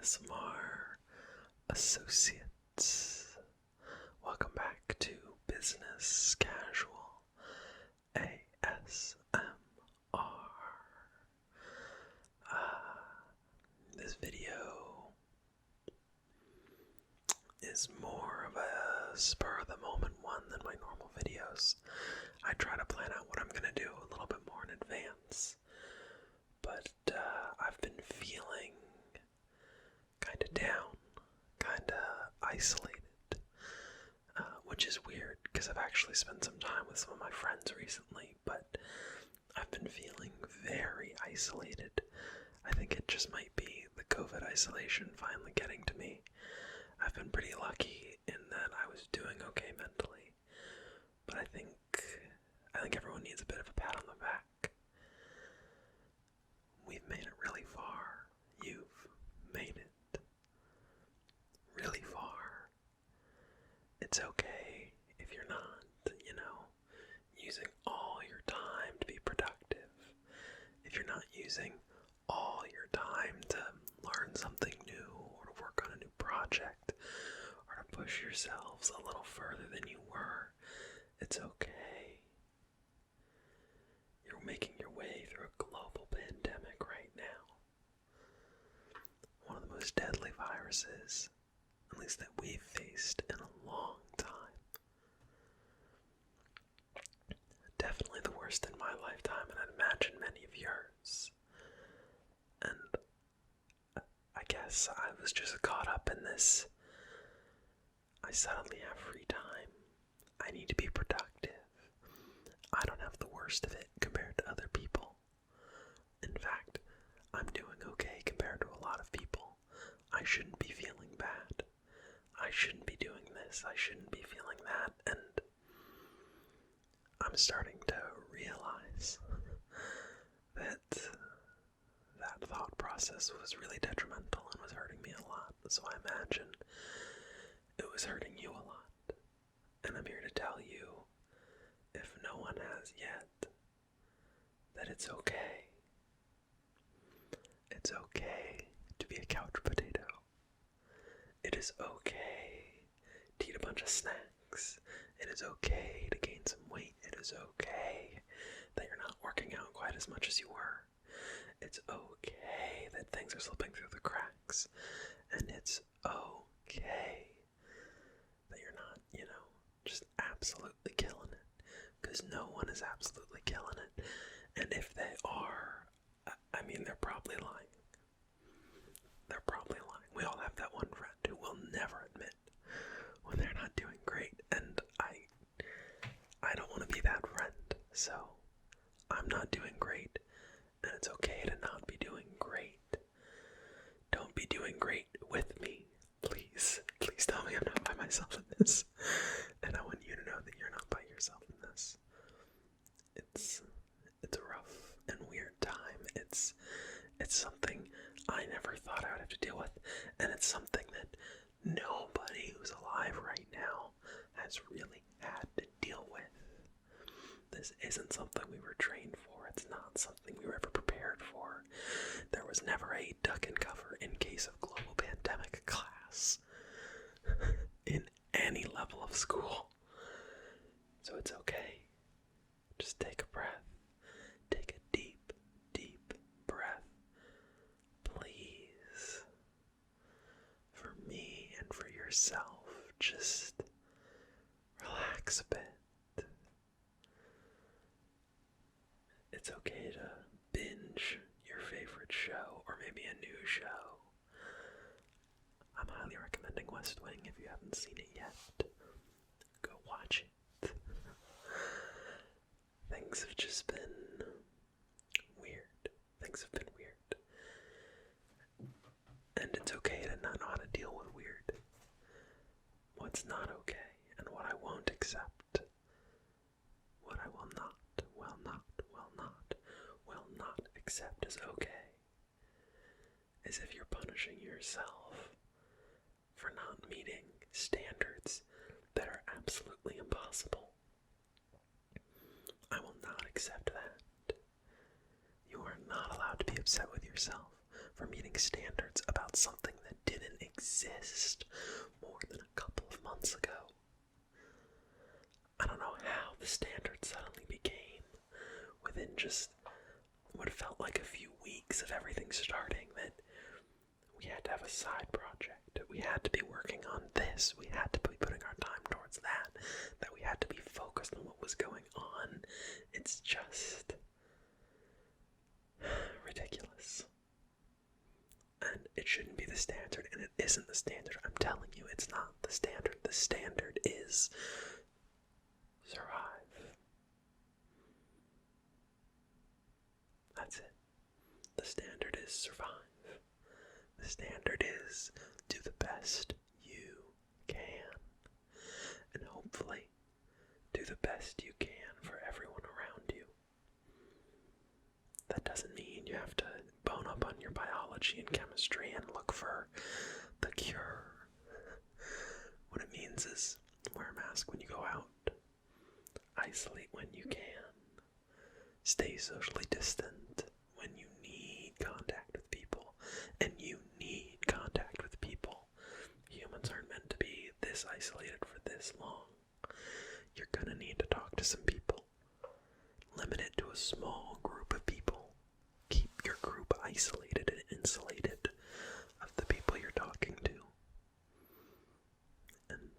ASMR associates. Welcome back to Business Casual ASMR. This video is more of a spur of the moment one than my normal videos. I try to plan out what I'm going to do a little bit more in advance, but I've been feeling kind of down, kind of isolated, which is weird because I've actually spent some time with some of my friends recently, but I've been feeling very isolated. I think it just might be the COVID isolation finally getting to me. I've been pretty lucky in that I was doing okay mentally, but I think everyone needs a bit of a pat on the back. We've made it really far. You've made it really far. It's okay if you're not, using all your time to be productive. If you're not using all your time to learn something new or to work on a new project or to push yourselves a little further than you were, it's okay. You're making your way through a global pandemic right now. One of the most deadly viruses, at least that we've faced in a long time. Definitely the worst in my lifetime, and I'd imagine many of yours. And I guess I was just caught up in this. I suddenly have free time. I need to be productive. I don't have the worst of it compared to other people. In fact, I'm doing okay compared to a lot of people. I shouldn't be feeling bad. I shouldn't be doing this. I shouldn't be feeling that. And I'm starting to realize that thought process was really detrimental and was hurting me a lot. So I imagine it was hurting you a lot. And I'm here to tell you, if no one has yet, that it's okay. It's okay to be a couch potato. It is okay to eat a bunch of snacks. It is okay to gain some weight. It is okay that you're not working out quite as much as you were. It's okay that things are slipping through the cracks. And it's okay that you're not, just absolutely killing it. Because no one is absolutely killing it. And if they are, they're probably lying. They're probably lying. We all have that one friend who will never admit when they're not doing great. And I don't want to be that friend. So I'm not doing great. And it's okay to not be doing great. Don't be doing great with me. Please. Please tell me I'm not by myself in this. And I want you to know that you're not by yourself in this. It's a rough and weird time. It's something I never thought I would have to deal with. And it's something that nobody who's alive right now has really had to deal with. This isn't something we were trained for. It's not something we were ever prepared for. There was never a duck and cover in case of global pandemic class in any level of school. So it's okay. Just take a breath. Take a deep, deep breath. Please. For me and for yourself, just relax a bit. It's okay to binge your favorite show, or maybe a new show. I'm highly recommending West Wing if you haven't seen it yet. Go watch it. Things have just been weird. Things have been weird. And it's okay to not know how to deal with weird. What's not okay, and what I won't accept. What I will not accept is okay. Is if you're punishing yourself for not meeting standards that are absolutely impossible. I will not accept that. You are not allowed to be upset with yourself for meeting standards about something that didn't exist more than a couple of months ago. I don't know how the standard suddenly became, within just what felt like a few weeks of everything starting, that we had to have a side project, we had to be working on this, we had to be putting our time towards that we had to be focused on what was going on. It's just ridiculous. And it shouldn't be the standard, and it isn't the standard. I'm telling you, it's not the standard. The standard is survive. That's it. The standard is survive. The standard is do the best you can. And hopefully, do the best you can for everyone around you. That doesn't mean you have to bone up on your biology and chemistry and look for the cure. What it means is wear a mask when you go out. Isolate when you can. Stay socially distant when you need contact with people. And you need contact with people. Humans aren't meant to be this isolated for this long. You're gonna need to talk to some people. Limit it to a small group of people. Keep your group isolated and insulated of the people you're talking to. And,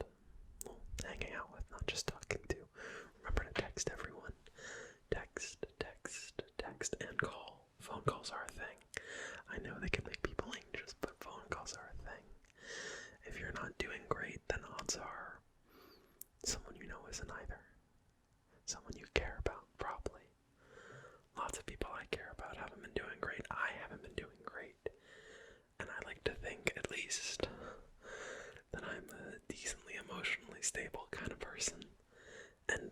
well, hanging out with, not just talking to. Remember to text everyone. Text, and call. Phone calls are a thing. I know they can make people anxious, but phone calls are a thing. If you're not doing great, then odds are someone you know isn't either. Someone you care about, probably. Lots of people I care about haven't been doing great. I haven't been doing great. And I like to think, at least, that I'm a decently emotionally stable kind of person. And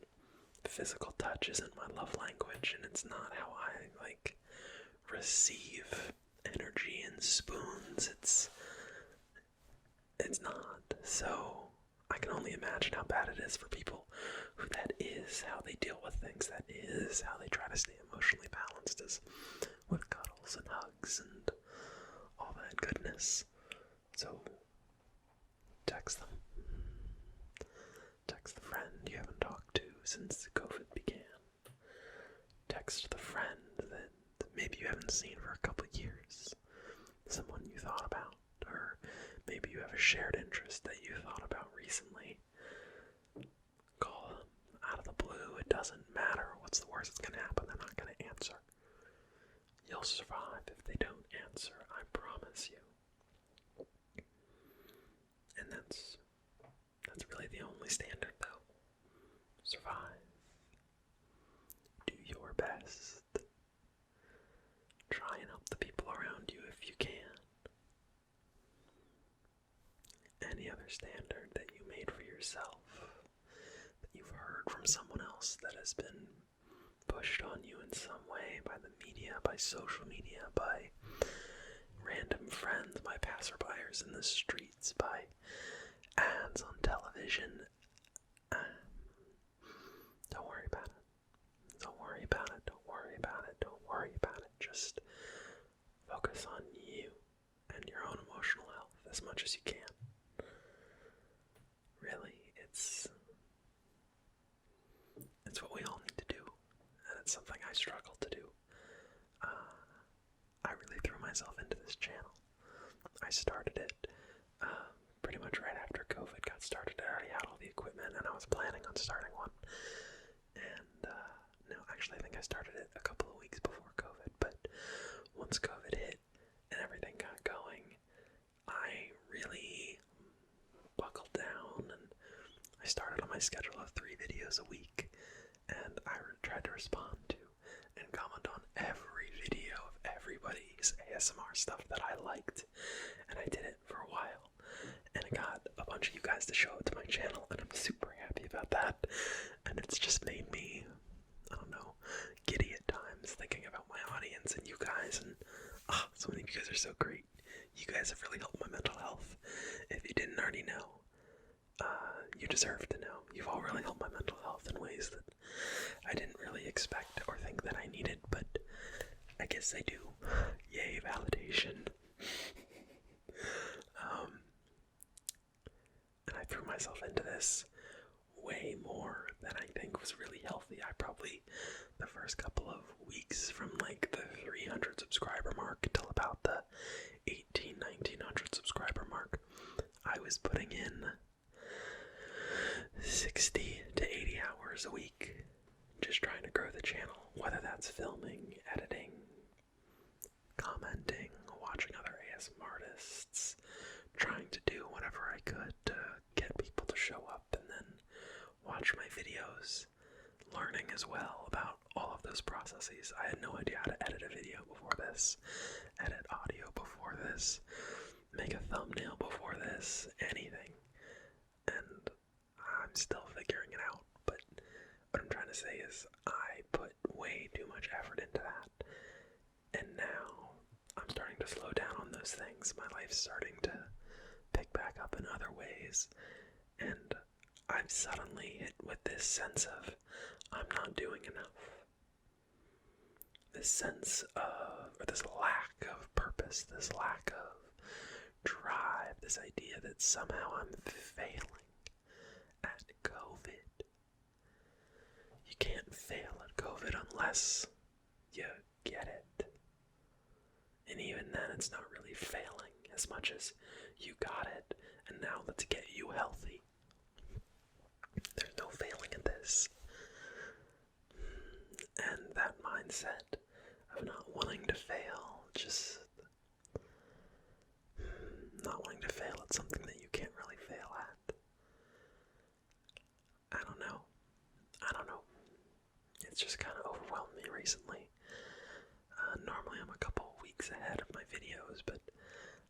physical touch isn't my love language, and it's not how I, receive energy in spoons. It's not. So, I can only imagine how bad it is for people who that is how they deal with things, that is how they try to stay emotionally balanced, is with cuddles and hugs and all that goodness. So, text them. Text the friend you haven't talked to since COVID began. Text the friend that maybe you haven't seen for a couple of years. Someone you thought about, or maybe you have a shared interest that you thought about recently. Call them out of the blue. It doesn't matter. What's the worst that's going to happen? They're not going to answer. You'll survive if they don't answer. I promise you. And that's really the only standard, though. Survive. Do your best. Try and help the people around you if you can. Any other standard that you made for yourself, that you've heard from someone else, that has been pushed on you in some way by the media, by social media, by random friends, by passerbyers in the streets, by ads on television. Don't worry about it. Don't worry about it. Don't worry about it. Don't worry about it. Just focus on you and your own emotional health as much as you can. Really, it's what we all need to do, and it's something I struggle to do. I really threw myself into this channel. I started it pretty much right after COVID got started. I already had all the equipment, and I was planning on starting one. And no, actually, I think I started it a couple of weeks before COVID. But once COVID hit and everything got going, I really buckled down, and I started on my schedule of 3 videos a week. And I tried to respond to and comment on every video of everybody's ASMR stuff that I liked. And I did it for a while. And I got a bunch of you guys to show it to my channel, and I'm super happy about that. And it's just made me, I don't know, giddy at times thinking about my audience and you guys. And so many of you guys are so great. You guys have really helped my mental health. If you didn't already know, you deserve to know. You've all really helped my mental health in ways that I didn't really expect or think that I needed, but I guess I do. Yay, validation. myself into this way more than I think was really healthy. I probably, the first couple of weeks from like the 300 subscriber mark till about the 1900 subscriber mark, I was putting in 60 to 80 hours a week just trying to grow the channel, whether that's filming, editing, commenting, watching other ASMR artists, trying to do whatever I could to get people to show up and then watch my videos, learning as well about all of those processes. I had no idea how to edit a video before this, edit audio before this, make a thumbnail before this, anything. And I'm still figuring it out, but what I'm trying to say is I put way too much effort into that, and now I'm starting to slow down on those things. My life's starting to pick back up in other ways, and I'm suddenly hit with this sense of I'm not doing enough. This sense of, or this lack of purpose, this lack of drive, this idea that somehow I'm failing at COVID. You can't fail at COVID unless you get it. And even then, it's not really failing as much as you got it, and now let's get you healthy. There's no failing at this. And that mindset of not wanting to fail, just not wanting to fail at something that you can't really fail at. I don't know. It's just kind of overwhelmed me recently. Normally I'm a couple weeks ahead of my videos, but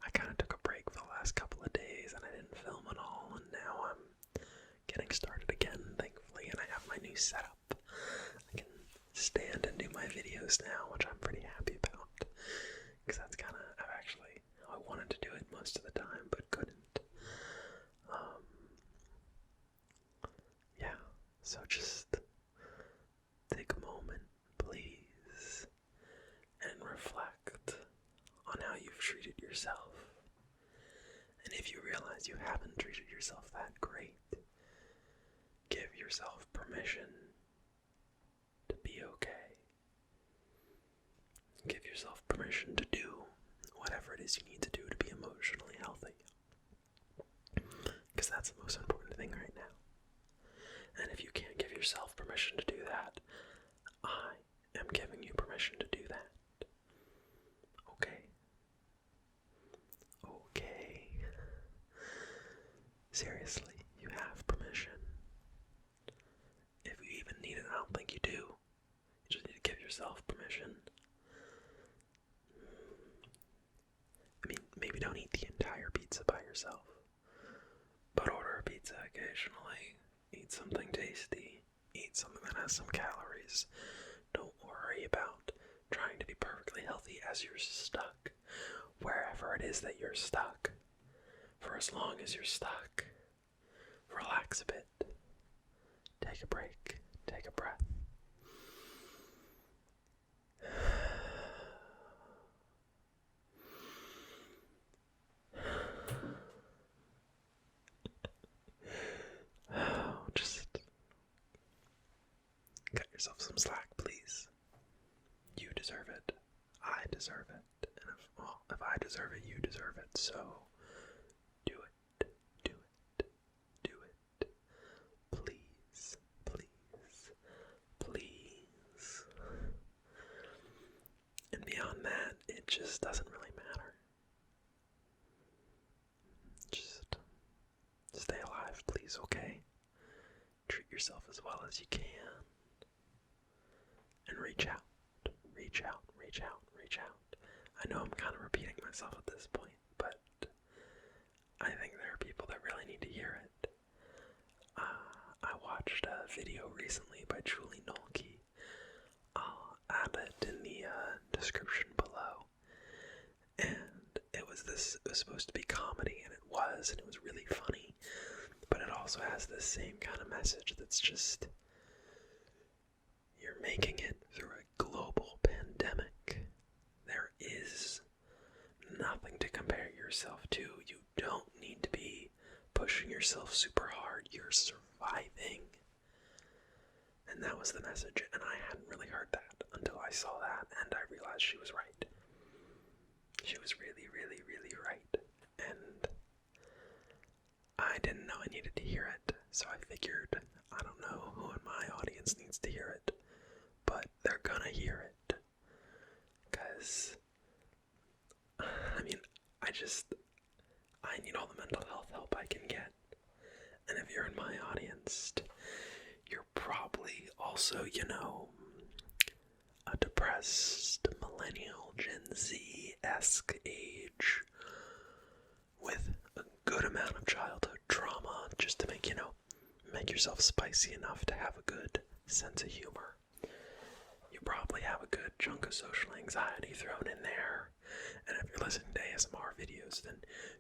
I kind of took a break for the last couple of days and I didn't film at all, and now I'm getting started again, thankfully, and I have my new setup. I can stand and do my videos now, which I'm pretty happy about, because that's kind of, I wanted to do it most of the time, but couldn't. Yeah, so just take a moment, please, and reflect on how you've treated yourself. And if you realize you haven't treated yourself that great, give yourself permission to be okay. Give yourself permission to do whatever it is you need to do to be emotionally healthy. Because that's the most important thing right now. And if you can't give yourself permission to do that, I am giving you permission to do that. Okay? Okay. Seriously, you have permission. If you even need it, I don't think you do. You just need to give yourself permission. I mean, maybe don't eat the entire pizza by yourself, but order a pizza occasionally. Eat something tasty. Eat something that has some calories. Don't worry about trying to be perfectly healthy as you're stuck wherever it is that you're stuck. For as long as you're stuck, relax a bit. Take a break. Take a breath. Just cut yourself some slack, please. You deserve it. I deserve it. And if I deserve it, you deserve it. So do it. Do it. Do it. Please. Please. Please. And beyond that, it just doesn't really matter. Just stay alive, please, okay? Treat yourself as well as you can. And reach out. Reach out, reach out, reach out. I know I'm kind of repeating myself at this point, but I think there are people that really need to hear it. I watched a video recently by Julie Nolke. I'll add it in the description below. And it was supposed to be comedy, and it was really funny. But it also has this same kind of message that's just, you're making it through a global pandemic. There is nothing to compare yourself to. You don't need to be pushing pushing yourself super hard. You're surviving. And that was the message, and I hadn't really heard that until I saw that, and I realized she was right. She was really, really, really right. And I didn't know I needed to hear it, so I figured, I don't know who in my audience needs to hear it, but they're gonna hear it. Because, I mean, I need all the mental health help I can get. And if you're in my audience, you're probably also, a depressed millennial Gen Z-esque age with a good amount of childhood trauma just to make yourself spicy enough to have a good sense of humor. You probably have a good chunk of social anxiety thrown in there. And if you're listening to ASMR videos, then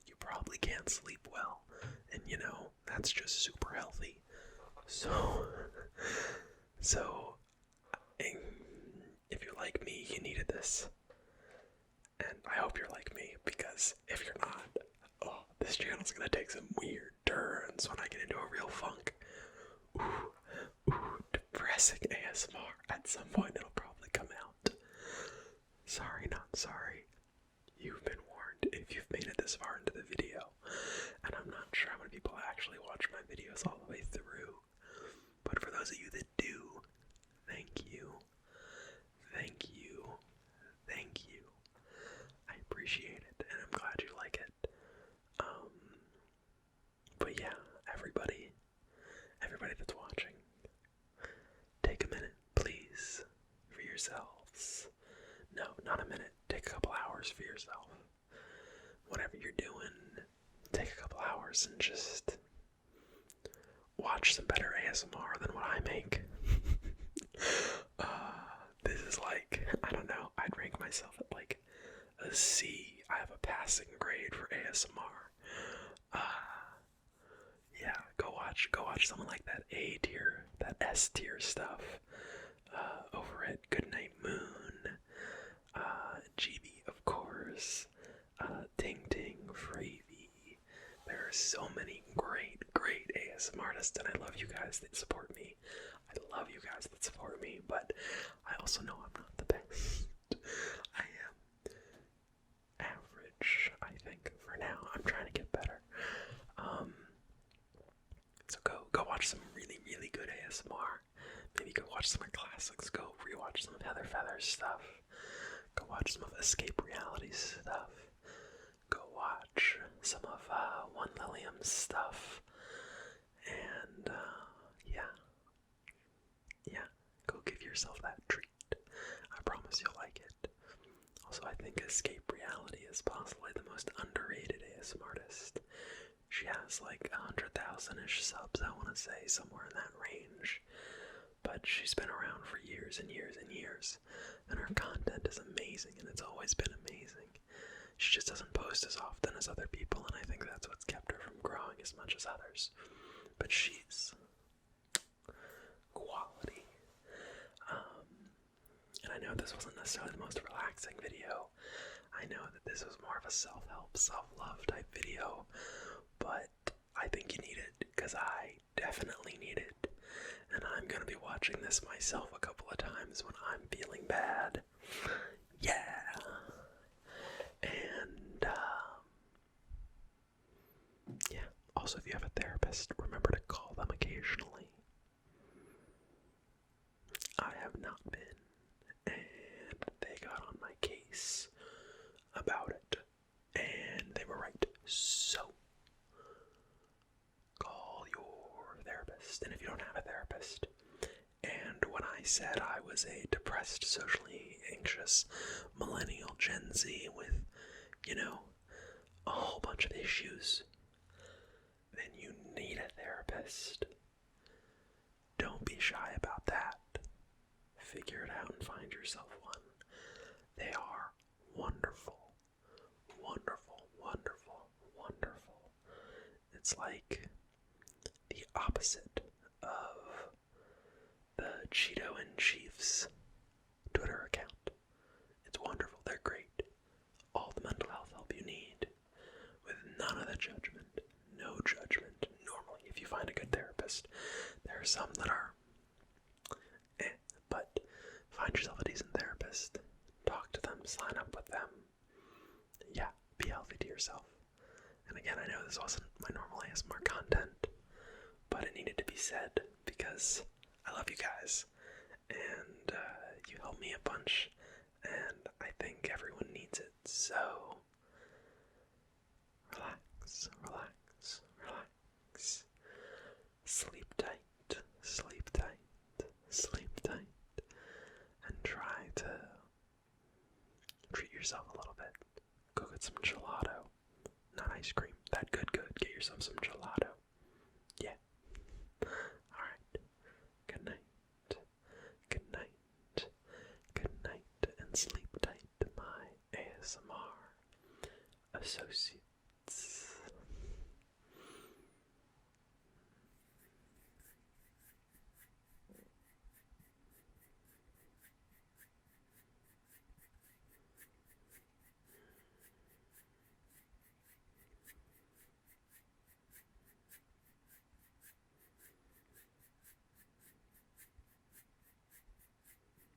you probably can't sleep well. And that's just super healthy. So if you're like me, you needed this. And I hope you're like me, because if you're not, this channel's gonna take some weird turns when I get into a real funk. Ooh, depressing ASMR. At some point it'll probably come out. Sorry, not sorry. You've been warned if you've made it this far into the video. And I'm not sure how many people actually watch my videos all the way through. But for those of you that do, thank you. Thank you. Thank you. I appreciate it, and I'm glad you like it. But yeah, everybody that's watching, take a minute, please, for yourselves. No, not a minute. Take a couple hours for yourself. Whatever you're doing, take a couple hours and just watch some better ASMR than what I make. This is like, I don't know, I'd rank myself at like a C. I have a passing grade for ASMR. Yeah, go watch someone like that A tier, that S tier stuff, over at Goodnight Moon, GB, of course, Ting Ting, Fravy. There are so many great ASMR artists, and I love you guys that support me. I love you guys that support me, but I also know I'm not the best. I am average, I think, for now. I'm trying to get better. So go watch some really, really good ASMR. Maybe go watch some of my classics. Go rewatch some of Heather Feather's stuff. Go watch some of Escape Reality's stuff. Go watch some of One Lilium's stuff. And yeah, go give yourself that treat. I promise you'll like it. Also, I think Escape Reality is possibly the most underrated ASMR artist. She has like 100,000-ish subs, I want to say, somewhere in that range. But she's been around for years and years and years, and her content is amazing, and it's always been amazing. She just doesn't post as often as other people, and I think that's what's kept her from growing as much as others. But she's quality. And I know this wasn't necessarily the most relaxing video. I know that this was more of a self-help, self-love type video, but I think you need it, because I definitely need it. And I'm gonna be watching this myself a couple of times when I'm feeling bad. Yeah. And, yeah. Also, if you have a therapist, remember to call them occasionally. I have not been, and they got on my case about it, and they were right. So, call your therapist. And if you don't have a therapist, and when I said I was a depressed, socially anxious millennial Gen Z with, a whole bunch of issues, then you need a therapist. Don't be shy about that. Figure it out and find yourself one. They are wonderful. Wonderful, wonderful, wonderful. It's like the opposite of the Cheeto and Chiefs Twitter account. It's wonderful. They're great. All the mental health help you need, with none of the judgment. No judgment. therapist. There are some that are but find yourself a decent therapist. Talk to them, sign up with them. Yeah, be healthy to yourself. And again, I know this wasn't my normal ASMR content, but it needed to be said because I love you guys. And you help me a bunch, and I think everyone needs it. So, relax, relax, relax. Sleep tight, sleep tight, sleep tight. And try to treat yourself a little bit. Go get some gelato. Not ice cream. That good. Get yourself some gelato. Yeah. Alright. Good night. Good night. Good night. And sleep tight, my ASMR associate.